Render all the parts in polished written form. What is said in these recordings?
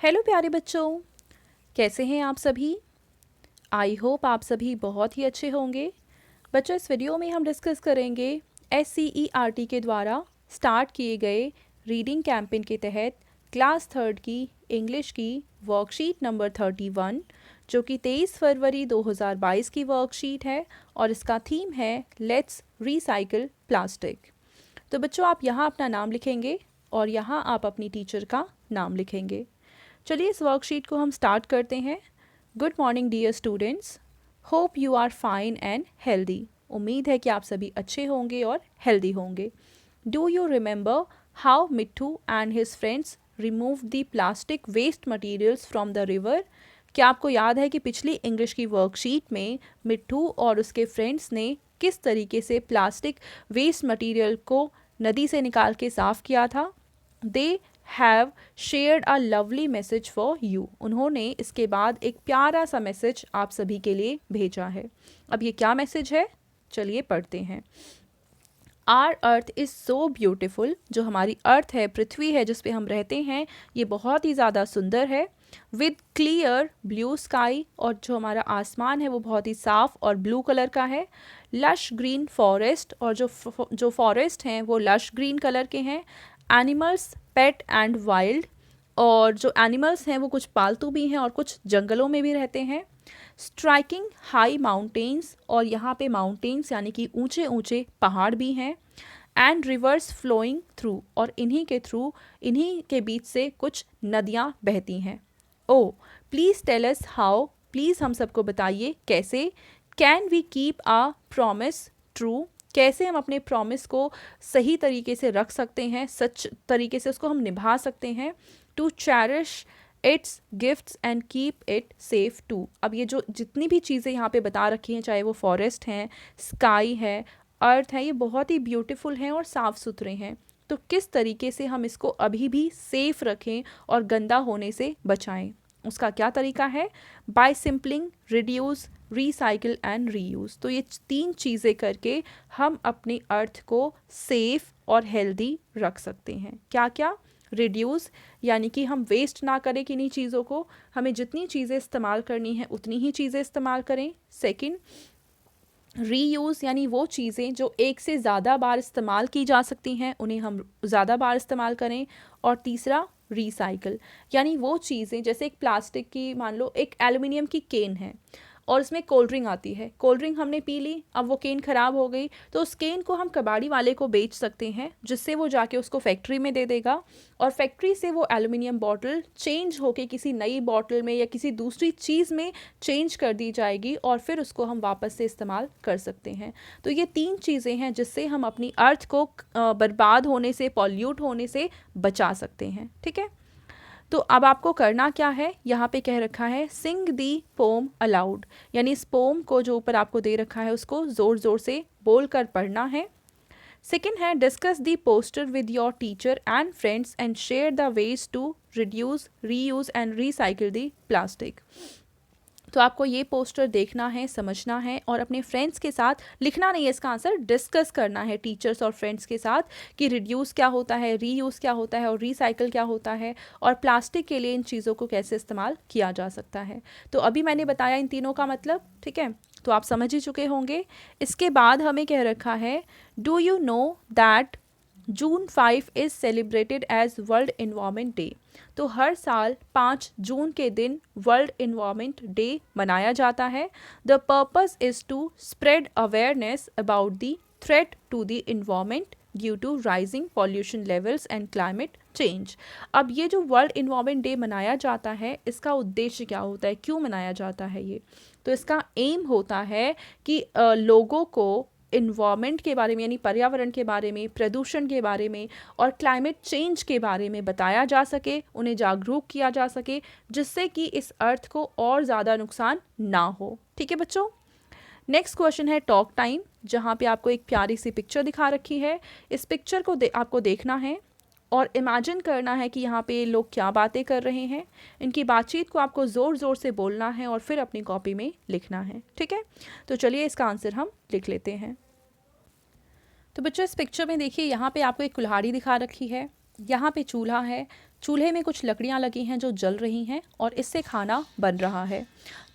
Hello प्यारे बच्चों, कैसे हैं आप सभी। आई होप आप सभी बहुत ही अच्छे होंगे। बच्चों, इस वीडियो में हम डिस्कस करेंगे SCERT के द्वारा स्टार्ट किए गए रीडिंग कैंपेन के तहत क्लास थर्ड की इंग्लिश की वर्कशीट नंबर 31, जो कि 23 फरवरी 2022 की वर्कशीट है और इसका थीम है लेट्स रिसाइकिल प्लास्टिक। तो बच्चों, आप यहाँ अपना नाम लिखेंगे और यहाँ आप अपनी टीचर का नाम लिखेंगे। चलिए इस वर्कशीट को हम स्टार्ट करते हैं। Good morning dear students, hope you are fine and healthy. उम्मीद है कि आप सभी अच्छे होंगे और हेल्दी होंगे। Do you remember how Mithu and his friends remove the plastic waste materials from the river. क्या आपको याद है कि पिछली इंग्लिश की वर्कशीट में मिट्ठू और उसके फ्रेंड्स ने किस तरीके से प्लास्टिक वेस्ट मटीरियल को नदी से निकाल के साफ़ किया था। They have shared a lovely message for you. उन्होंने इसके बाद एक प्यारा सा मैसेज आप सभी के लिए भेजा है। अब ये क्या मैसेज है, चलिए पढ़ते हैं। Our earth is so beautiful. जो हमारी अर्थ है, पृथ्वी है जिस पे हम रहते हैं, ये बहुत ही ज़्यादा सुंदर है। विद क्लियर ब्लू स्काई, और जो हमारा आसमान है वो बहुत ही साफ़ और ब्लू कलर का है। लश ग्रीन फॉरेस्ट, और जो फॉरेस्ट हैं वो लश ग्रीन कलर के हैं। एनिमल्स पेट एंड वाइल्ड, और जो एनिमल्स हैं वो कुछ पालतू भी हैं और कुछ जंगलों में भी रहते हैं। स्ट्राइकिंग हाई माउंटेन्स, और यहाँ पे माउंटेन्स यानी कि ऊंचे ऊंचे पहाड़ भी हैं। एंड रिवर्स फ्लोइंग थ्रू, और इन्हीं के बीच से कुछ नदियाँ बहती हैं। Oh please tell us how, please हम सबको बताइए कैसे। Can we keep a promise true, कैसे हम अपने प्रॉमिस को सही तरीके से रख सकते हैं, सच तरीके से उसको हम निभा सकते हैं। To cherish its gifts and keep it safe too. अब ये जो जितनी भी चीज़ें यहाँ पे बता रखी हैं, चाहे वो फॉरेस्ट हैं, स्काई है, अर्थ है, ये बहुत ही ब्यूटीफुल हैं और साफ़ सुथरे हैं। तो किस तरीके से हम इसको अभी भी सेफ रखें और गंदा होने से बचाएं, उसका क्या तरीका है। By simpling, reduce, recycle and reuse. तो ये 3 चीज़ें करके हम अपनी अर्थ को सेफ और हेल्दी रख सकते हैं। क्या क्या। रिड्यूस यानी कि हम वेस्ट ना करें किन्हीं चीज़ों को, हमें जितनी चीज़ें इस्तेमाल करनी है उतनी ही चीज़ें इस्तेमाल करें। सेकंड, रीयूज़ यानी वो चीज़ें जो एक से ज़्यादा बार इस्तेमाल की जा सकती हैं उन्हें हम ज़्यादा बार इस्तेमाल करें। और तीसरा, रिसाइकल यानी वो चीज़ें, जैसे एक प्लास्टिक की, मान लो एक एल्युमिनियम की केन है और इसमें कोल्ड ड्रिंक आती है। कोल्ड ड्रिंक हमने पी ली, अब वो केन ख़राब हो गई, तो उस केन को हम कबाड़ी वाले को बेच सकते हैं, जिससे वो जाके उसको फैक्ट्री में दे देगा और फैक्ट्री से वो एल्युमिनियम बॉटल चेंज होके किसी नई बॉटल में या किसी दूसरी चीज़ में चेंज कर दी जाएगी और फिर उसको हम वापस से इस्तेमाल कर सकते हैं। तो ये 3 चीज़ें हैं जिससे हम अपनी अर्थ को बर्बाद होने से, पॉल्यूट होने से बचा सकते हैं। ठीक है, तो अब आपको करना क्या है, यहाँ पे कह रखा है सिंग दी पोम अलाउड, यानी इस पोम को जो ऊपर आपको दे रखा है उसको ज़ोर ज़ोर से बोल कर पढ़ना है। सेकेंड है discuss the poster with your teacher and friends and share the ways to reduce, reuse and recycle the plastic. तो आपको ये पोस्टर देखना है, समझना है और अपने फ्रेंड्स के साथ, लिखना नहीं है इसका आंसर, डिस्कस करना है टीचर्स और फ्रेंड्स के साथ कि रिड्यूस क्या होता है, रीयूज़ क्या होता है और रिसाइकिल क्या होता है, और प्लास्टिक के लिए इन चीज़ों को कैसे इस्तेमाल किया जा सकता है। तो अभी मैंने बताया इन तीनों का मतलब, ठीक है, तो आप समझ ही चुके होंगे। इसके बाद हमें कह रखा है do you know that June 5 is celebrated as World Environment Day. तो हर साल 5 जून के दिन वर्ल्ड इन्वायरमेंट डे मनाया जाता है। The purpose is to spread awareness about the threat to the environment due to rising pollution levels and climate change. अब ये जो वर्ल्ड इन्वायरमेंट डे मनाया जाता है, इसका उद्देश्य क्या होता है, क्यों मनाया जाता है ये। तो इसका एम होता है कि लोगों को इन्वायरमेंट के बारे में, यानी पर्यावरण के बारे में, प्रदूषण के बारे में और क्लाइमेट चेंज के बारे में बताया जा सके, उन्हें जागरूक किया जा सके, जिससे कि इस अर्थ को और ज़्यादा नुकसान ना हो। ठीक है बच्चों, नेक्स्ट क्वेश्चन है टॉक टाइम, जहाँ पे आपको एक प्यारी सी पिक्चर दिखा रखी है। इस पिक्चर को आपको देखना है और इमेजिन करना है कि यहाँ पे लोग क्या बातें कर रहे हैं। इनकी बातचीत को आपको ज़ोर ज़ोर से बोलना है और फिर अपनी कॉपी में लिखना है। ठीक है, तो चलिए इसका आंसर हम लिख लेते हैं। तो बच्चों, इस पिक्चर में देखिए, यहाँ पे आपको एक कुल्हाड़ी दिखा रखी है, यहाँ पे चूल्हा है, चूल्हे में कुछ लकड़ियाँ लगी हैं जो जल रही हैं और इससे खाना बन रहा है।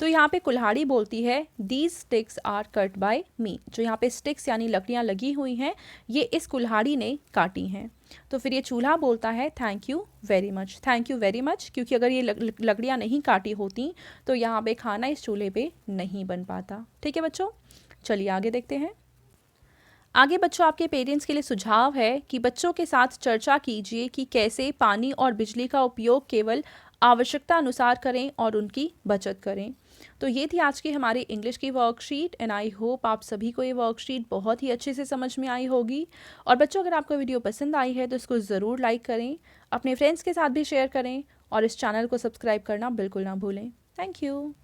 तो यहाँ पे कुल्हाड़ी बोलती है these sticks are cut by me. जो यहाँ पे स्टिक्स यानी लकड़ियाँ लगी हुई हैं ये इस कुल्हाड़ी ने काटी हैं। तो फिर ये चूल्हा बोलता है thank you very much, thank you very much, क्योंकि अगर ये लकड़ियाँ नहीं काटी होती तो यहाँ पे खाना इस चूल्हे पे नहीं बन पाता। ठीक है बच्चों, चलिए आगे देखते हैं। आगे बच्चों आपके पेरेंट्स के लिए सुझाव है कि बच्चों के साथ चर्चा कीजिए कि कैसे पानी और बिजली का उपयोग केवल आवश्यकता अनुसार करें और उनकी बचत करें। तो ये थी आज की हमारी इंग्लिश की वर्कशीट एंड आई होप आप सभी को ये वर्कशीट बहुत ही अच्छे से समझ में आई होगी। और बच्चों अगर आपको वीडियो पसंद आई है तो इसको ज़रूर लाइक करें, अपने फ्रेंड्स के साथ भी शेयर करें और इस चैनल को सब्सक्राइब करना बिल्कुल ना भूलें। Thank you.